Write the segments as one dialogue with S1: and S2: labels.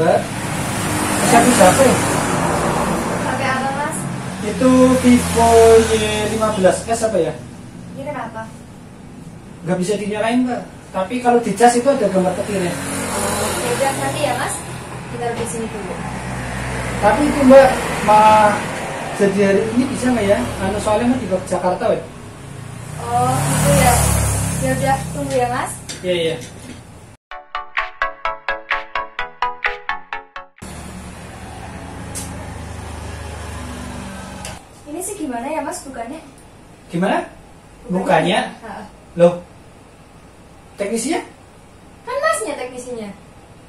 S1: Mbak, siapa siapa ya?
S2: HP apa mas?
S1: Itu Vivo Y15S apa ya?
S2: Ini kenapa?
S1: Nggak bisa dinyalain Mbak. Tapi kalau di cas itu ada gambar petirnya.
S2: Ya udah nanti ya mas, kita di sini dulu.
S1: Tapi itu Mbak, jadi hari ini bisa nggak ya? Soalnya mau di Jakarta ya?
S2: Oh gitu ya. Ya udah tunggu ya mas.
S1: Iya iya.
S2: Ini sih gimana ya mas bukannya?
S1: Gimana? Bukannya?
S2: Ha.
S1: Loh, teknisinya?
S2: Kan masnya teknisinya.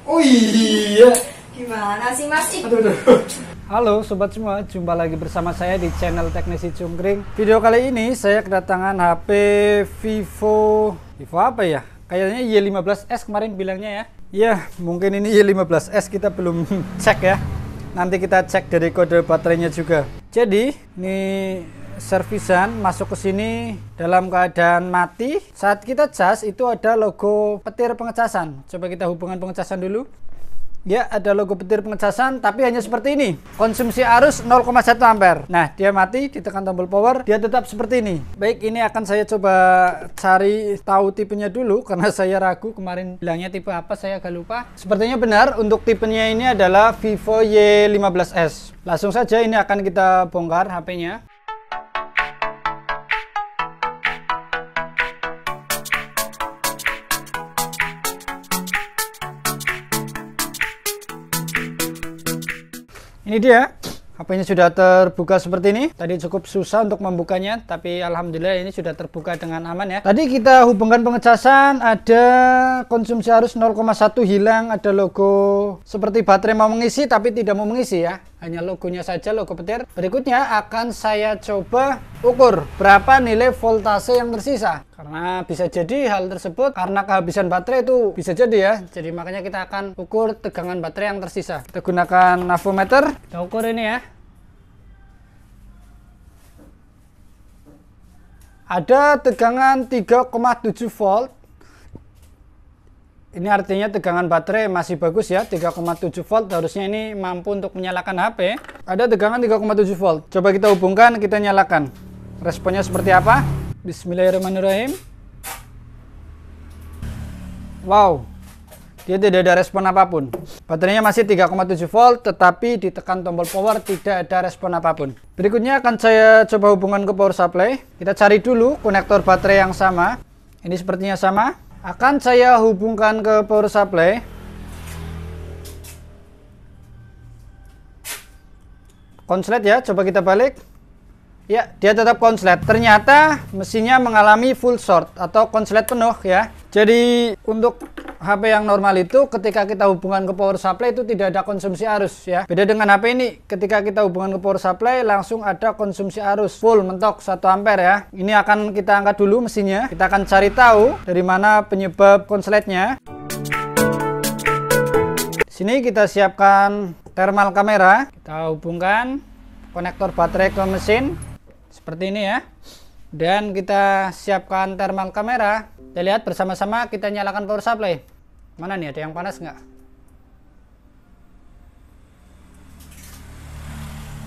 S1: Oh iya.
S2: Gimana sih mas?
S1: Aduh. Halo sobat semua, jumpa lagi bersama saya di channel Teknisi Cungkring. Video kali ini saya kedatangan HP Vivo apa ya? Kayaknya Y15S kemarin bilangnya ya. Ya, mungkin ini Y15S, kita belum cek ya. Nanti kita cek dari kode baterainya juga. Jadi, ini servisan masuk ke sini dalam keadaan mati. Saat kita cas itu ada logo petir pengecasan. Coba kita hubungan pengecasan dulu. Ya, ada logo petir pengecasan, tapi hanya seperti ini. Konsumsi arus 0,1 ampere. Nah, dia mati, ditekan tombol power, dia tetap seperti ini. Baik, ini akan saya coba cari tahu tipenya dulu, karena saya ragu kemarin bilangnya tipe apa, saya agak lupa. Sepertinya benar, untuk tipenya ini adalah Vivo Y15S. Langsung saja ini akan kita bongkar HP-nya. Ini dia, HP-nya sudah terbuka seperti ini. Tadi cukup susah untuk membukanya, tapi alhamdulillah ini sudah terbuka dengan aman ya. Tadi kita hubungkan pengecasan, ada konsumsi arus 0,1 hilang, ada logo seperti baterai mau mengisi tapi tidak mau mengisi ya. Hanya logonya saja, logo petir. Berikutnya akan saya coba ukur berapa nilai voltase yang tersisa. Karena bisa jadi hal tersebut karena kehabisan baterai itu bisa jadi ya. Jadi makanya kita akan ukur tegangan baterai yang tersisa. Kita gunakan avometer. Kita ukur ini ya. Ada tegangan 3,7 volt. Ini artinya tegangan baterai masih bagus ya, 3,7 volt. Harusnya ini mampu untuk menyalakan HP. Ada tegangan 3,7 volt. Coba kita hubungkan, kita nyalakan. Responnya seperti apa? Bismillahirrahmanirrahim. Wow, dia tidak ada respon apapun. Baterainya masih 3,7 volt, tetapi ditekan tombol power tidak ada respon apapun. Berikutnya akan saya coba hubungan ke power supply. Kita cari dulu konektor baterai yang sama. Ini sepertinya sama. Akan saya hubungkan ke power supply. Konslet ya, coba kita balik. Ya, dia tetap konslet. Ternyata mesinnya mengalami full short atau konslet penuh ya. Jadi untuk HP yang normal itu ketika kita hubungan ke power supply itu tidak ada konsumsi arus ya. Beda dengan HP ini, ketika kita hubungan ke power supply langsung ada konsumsi arus full mentok 1 ampere ya. Ini akan kita angkat dulu mesinnya. Kita akan cari tahu dari mana penyebab konsletnya. Sini kita siapkan thermal kamera. Kita hubungkan konektor baterai ke mesin seperti ini ya. Dan kita siapkan thermal kamera. Kita lihat bersama-sama, kita nyalakan power supply. Mana nih, ada yang panas nggak?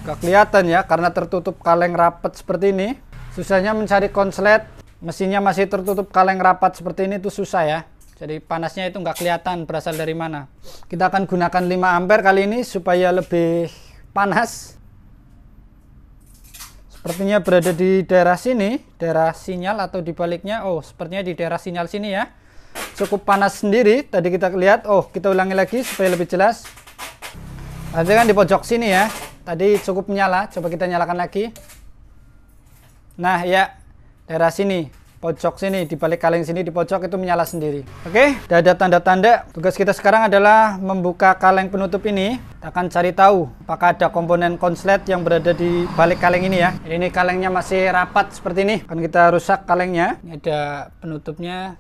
S1: Nggak kelihatan ya, karena tertutup kaleng rapat seperti ini. Susahnya mencari konslet, mesinnya masih tertutup kaleng rapat seperti ini tuh susah ya. Jadi panasnya itu nggak kelihatan berasal dari mana. Kita akan gunakan 5 ampere kali ini supaya lebih panas. Sepertinya berada di daerah sini, daerah sinyal atau dibaliknya. Oh, sepertinya di daerah sinyal sini ya. Cukup panas sendiri. Tadi kita lihat. Oh, kita ulangi lagi supaya lebih jelas. Nanti kan di pojok sini ya. Tadi cukup menyala. Coba kita nyalakan lagi. Nah ya, daerah sini, pojok sini, di balik kaleng sini, di pojok itu menyala sendiri. Oke, udah ada tanda-tanda. Tugas kita sekarang adalah membuka kaleng penutup ini. Kita akan cari tahu apakah ada komponen konslet yang berada di balik kaleng ini ya. Ini kalengnya masih rapat seperti ini. Akan kita rusak kalengnya. Ini ada penutupnya.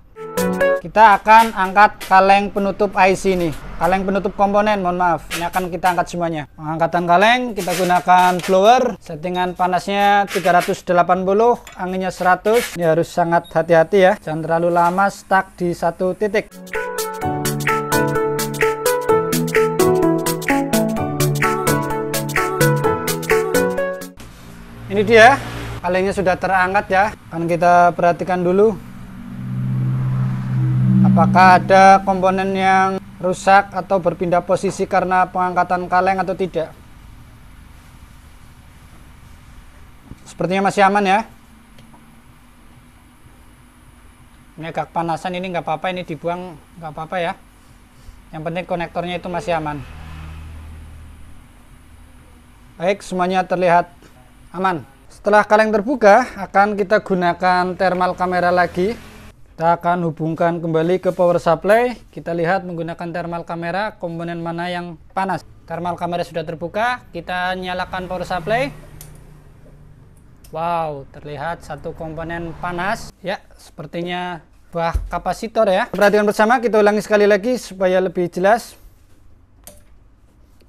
S1: Kita akan angkat kaleng penutup IC ini. Kaleng penutup komponen, mohon maaf. Ini akan kita angkat semuanya. Pengangkatan kaleng, kita gunakan blower. Settingan panasnya 380, anginnya 100. Ini harus sangat hati-hati ya. Jangan terlalu lama stuck di satu titik. dia, kalengnya sudah terangkat ya. Akan kita perhatikan dulu apakah ada komponen yang rusak atau berpindah posisi karena pengangkatan kaleng atau tidak. Sepertinya masih aman ya. Ini agak panasan, ini nggak apa-apa, ini dibuang nggak apa-apa ya. Yang penting konektornya itu masih aman. Baik, semuanya terlihat aman. Setelah kaleng terbuka, akan kita gunakan thermal kamera lagi. Kita akan hubungkan kembali ke power supply. Kita lihat menggunakan thermal kamera komponen mana yang panas. Thermal kamera sudah terbuka, kita nyalakan power supply. Wow, terlihat satu komponen panas. Ya, sepertinya buah kapasitor ya. Perhatikan bersama, kita ulangi sekali lagi supaya lebih jelas.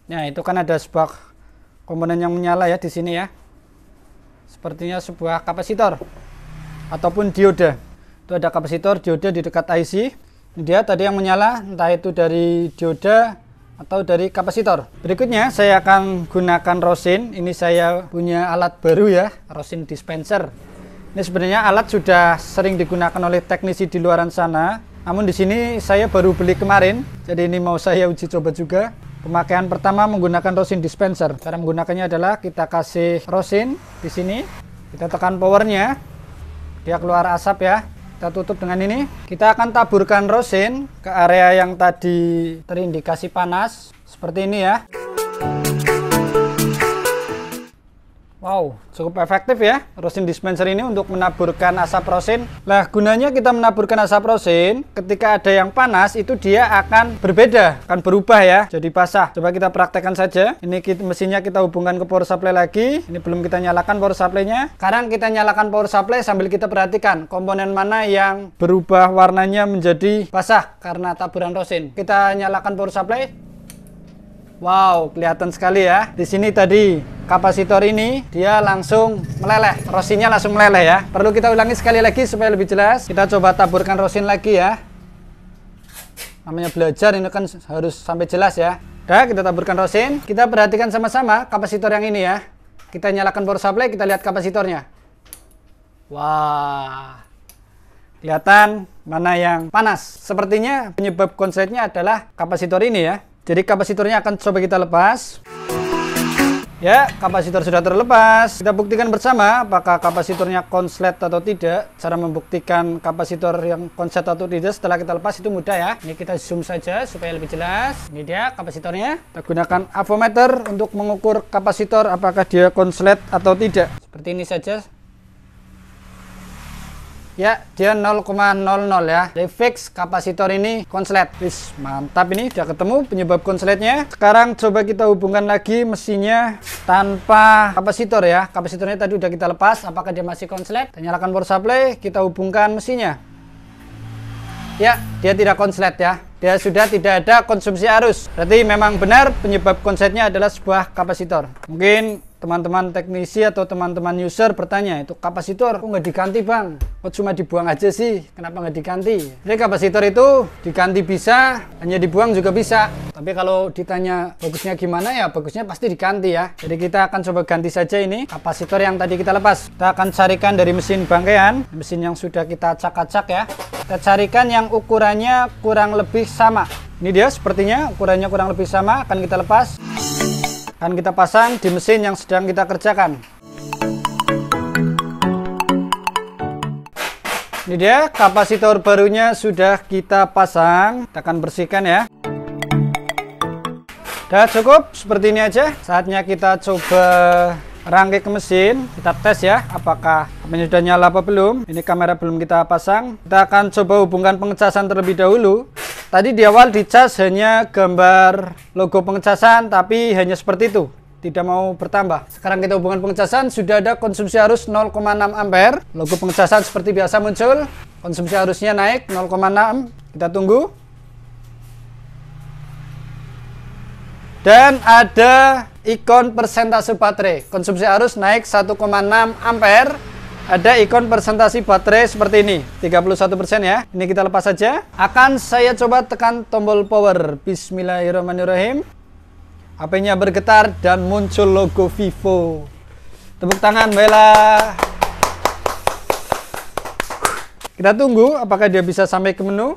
S1: Nah, itu kan ada sebuah komponen yang menyala ya di sini ya. Sepertinya sebuah kapasitor ataupun dioda. Itu ada kapasitor dioda di dekat IC. Ini dia tadi yang menyala, entah itu dari dioda atau dari kapasitor. Berikutnya saya akan gunakan rosin. Ini saya punya alat baru ya, rosin dispenser. Ini sebenarnya alat sudah sering digunakan oleh teknisi di luaran sana. Namun di sini saya baru beli kemarin. Jadi ini mau saya uji coba juga. Pemakaian pertama menggunakan rosin dispenser. Cara menggunakannya adalah kita kasih rosin di sini. Kita tekan powernya. Dia keluar asap ya. Kita tutup dengan ini. Kita akan taburkan rosin ke area yang tadi terindikasi panas. Seperti ini ya. Wow, cukup efektif ya rosin dispenser ini untuk menaburkan asap rosin. Lah, gunanya kita menaburkan asap rosin ketika ada yang panas itu dia akan berbeda, akan berubah ya, jadi basah. Coba kita praktekkan saja. Ini mesinnya kita hubungkan ke power supply lagi. Ini belum kita nyalakan power supply-nya. Sekarang kita nyalakan power supply sambil kita perhatikan komponen mana yang berubah warnanya menjadi basah karena taburan rosin. Kita nyalakan power supply. Wow, kelihatan sekali ya. Di sini tadi kapasitor ini dia langsung meleleh, rosinnya langsung meleleh ya. Perlu kita ulangi sekali lagi supaya lebih jelas. Kita coba taburkan rosin lagi ya. Namanya belajar ini kan harus sampai jelas ya. Udah, kita taburkan rosin. Kita perhatikan sama-sama kapasitor yang ini ya. Kita nyalakan power supply, kita lihat kapasitornya. Wah, kelihatan mana yang panas. Sepertinya penyebab konsletnya adalah kapasitor ini ya. Jadi kapasitornya akan coba kita lepas. Ya, kapasitor sudah terlepas. Kita buktikan bersama apakah kapasitornya konslet atau tidak. Cara membuktikan kapasitor yang konslet atau tidak setelah kita lepas itu mudah ya. Ini kita zoom saja supaya lebih jelas. Ini dia kapasitornya. Kita gunakan avometer untuk mengukur kapasitor apakah dia konslet atau tidak. Seperti ini saja. Ya, dia 0,00 ya. Jadi fix kapasitor ini konslet. Wis, mantap ini udah ketemu penyebab konsletnya. Sekarang coba kita hubungkan lagi mesinnya tanpa kapasitor ya. Kapasitornya tadi udah kita lepas, apakah dia masih konslet? Kita nyalakan power supply, kita hubungkan mesinnya. Ya, dia tidak konslet ya. Dia sudah tidak ada konsumsi arus. Berarti memang benar penyebab konsletnya adalah sebuah kapasitor. Mungkin teman-teman teknisi atau teman-teman user bertanya, itu kapasitor kok nggak diganti bang? Kok cuma dibuang aja sih? Kenapa nggak diganti? Jadi kapasitor itu diganti bisa, hanya dibuang juga bisa. Tapi kalau ditanya bagusnya gimana ya, bagusnya pasti diganti ya. Jadi kita akan coba ganti saja ini kapasitor yang tadi kita lepas. Kita akan carikan dari mesin bangkaian, mesin yang sudah kita acak-acak ya. Kita carikan yang ukurannya kurang lebih sama. Ini dia sepertinya ukurannya kurang lebih sama, akan kita lepas. Akan kita pasang di mesin yang sedang kita kerjakan. Ini dia kapasitor barunya sudah kita pasang. Kita akan bersihkan ya. Udah cukup seperti ini aja. Saatnya kita coba rangkai ke mesin. Kita tes ya apakah ini sudah nyala apa belum. Ini kamera belum kita pasang. Kita akan coba hubungkan pengecasan terlebih dahulu. Tadi di awal dicas hanya gambar logo pengecasan, tapi hanya seperti itu, tidak mau bertambah. Sekarang kita hubungan pengecasan, sudah ada konsumsi arus 0,6 ampere. Logo pengecasan seperti biasa muncul, konsumsi arusnya naik 0,6. Kita tunggu. Dan ada ikon persentase baterai. Konsumsi arus naik 1,6 ampere. Ada ikon persentase baterai seperti ini, 31% ya. Ini kita lepas saja. Akan saya coba tekan tombol power. Bismillahirrahmanirrahim. HP-nya bergetar dan muncul logo Vivo. Tepuk tangan Bella. Kita tunggu apakah dia bisa sampai ke menu.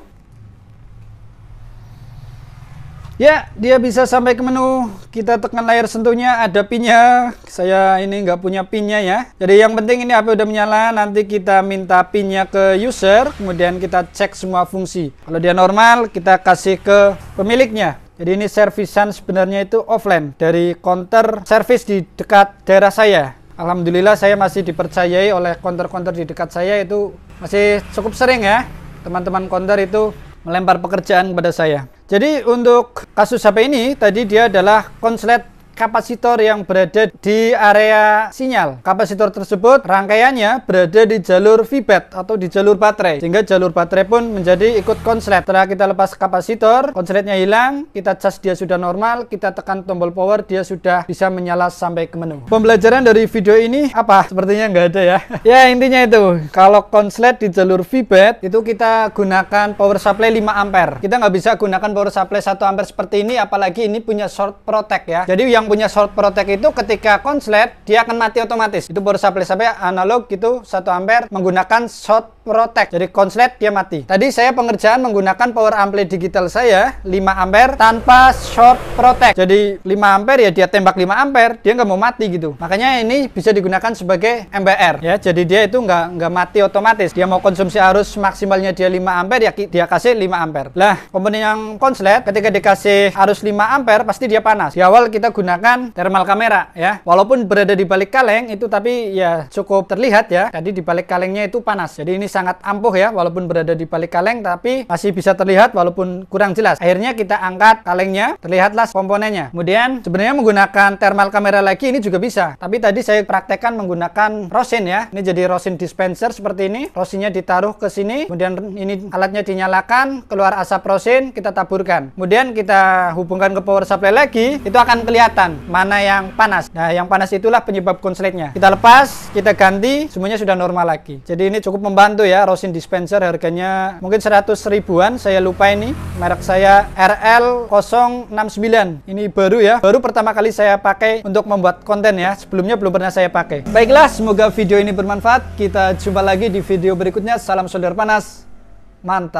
S1: Ya, dia bisa sampai ke menu. Kita tekan layar sentuhnya, ada pinnya. Saya ini nggak punya pinnya ya. Jadi yang penting ini HP udah menyala. Nanti kita minta pinnya ke user, kemudian kita cek semua fungsi. Kalau dia normal, kita kasih ke pemiliknya. Jadi ini servisan sebenarnya itu offline dari counter service di dekat daerah saya. Alhamdulillah saya masih dipercayai oleh counter-counter di dekat saya, itu masih cukup sering ya. Teman-teman counter itu melempar pekerjaan kepada saya. Jadi untuk kasus HP ini tadi dia adalah konslet kapasitor yang berada di area sinyal. Kapasitor tersebut rangkaiannya berada di jalur VBAT atau di jalur baterai, sehingga jalur baterai pun menjadi ikut konslet. Setelah kita lepas kapasitor, konsletnya hilang, kita cas dia sudah normal, kita tekan tombol power, dia sudah bisa menyala sampai ke menu. Pembelajaran dari video ini apa? Sepertinya nggak ada ya. Ya intinya itu, kalau konslet di jalur VBAT itu kita gunakan power supply 5 ampere. Kita nggak bisa gunakan power supply 1 ampere seperti ini, apalagi ini punya short protect ya. Jadi yang punya short protect itu ketika konslet dia akan mati otomatis. Itu power supply sampai analog gitu 1 ampere menggunakan short protect. Jadi konslet dia mati. Tadi saya pengerjaan menggunakan power ampli digital saya 5 ampere tanpa short protect. Jadi 5 ampere ya dia tembak 5 ampere, dia nggak mau mati gitu. Makanya ini bisa digunakan sebagai MBR ya. Jadi dia itu nggak mati otomatis. Dia mau konsumsi arus maksimalnya dia 5 ampere ya dia kasih 5 ampere. Lah, komponen yang konslet ketika dikasih arus 5 ampere pasti dia panas. Di awal kita gunakan thermal kamera ya. Walaupun berada di balik kaleng itu tapi ya cukup terlihat ya. Jadi di balik kalengnya itu panas. Jadi ini sangat ampuh ya, walaupun berada di balik kaleng tapi masih bisa terlihat walaupun kurang jelas. Akhirnya kita angkat kalengnya, terlihatlah komponennya. Kemudian sebenarnya menggunakan thermal kamera lagi ini juga bisa. Tapi tadi saya praktekkan menggunakan rosin ya. Ini jadi rosin dispenser seperti ini. Rosinnya ditaruh ke sini, kemudian ini alatnya dinyalakan, keluar asap rosin, kita taburkan. Kemudian kita hubungkan ke power supply lagi, itu akan kelihatan mana yang panas. Nah, yang panas itulah penyebab konsletnya. Kita lepas, kita ganti, semuanya sudah normal lagi. Jadi ini cukup membantu ya, rosin dispenser harganya mungkin 100 ribuan, saya lupa ini. Merek saya RL069. Ini baru ya, baru pertama kali saya pakai untuk membuat konten ya. Sebelumnya belum pernah saya pakai. Baiklah, semoga video ini bermanfaat. Kita jumpa lagi di video berikutnya. Salam solder panas. Mantap.